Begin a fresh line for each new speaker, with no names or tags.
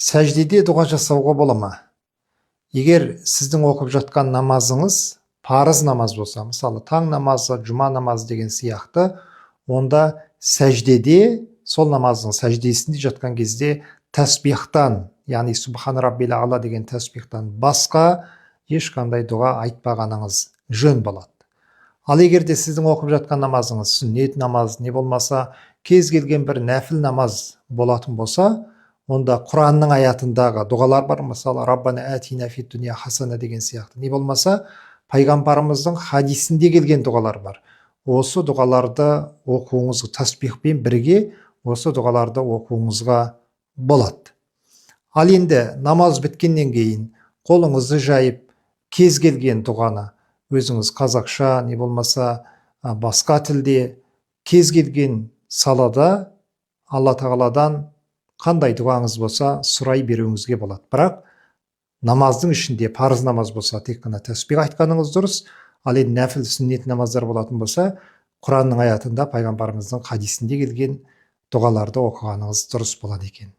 Сәждеде дұға жасауға бола ма? Егер сіздің оқып жатқан намазыңыз парыз намаз болса, мысалы таң намазы, жұма намазы деген сияқты, онда сәждеде, сол намаздың сәждесінде жатқан кезде тәсбихтан, яғни субхан раббил аъла деген тәсбихтан басқа ешқандай дұға айтпағаныңыз жөн болады. Ал егер де сіздің оқып жатқан намазыңыз сүннет намаз, не болмаса кез келген бір нәпіл намаз болатын болса, онда Құранның аятындағы дұғалар бар, мысалы Раббана атина фид дуния хасана деген сияқты, не болмаса пайғамбарымыздың хадисінде келген дұғалар бар. Осы дұғаларды оқуыңыз, тәсбихпен бірге осы дұғаларды оқуыңызға болады. Ал енді намаз біткеннен кейін қолыңызды жайып кез келген дұғаны өзіңіз қазақша, не болмаса басқа тілде, кез келген салада Алла тағаладан қандай дұғаңыз болса сұрай беруіңізге болады. Бірақ намаздың ішінде парыз намаз болса тек қана тәсбих айтқаныңыз дұрыс. Ал енді нәпіл сүннет намаздар болатын болса, Құранның аятында пайғамбарымыздың хадисінде келген дұғаларды оқығаныңыз дұрыс болады екен.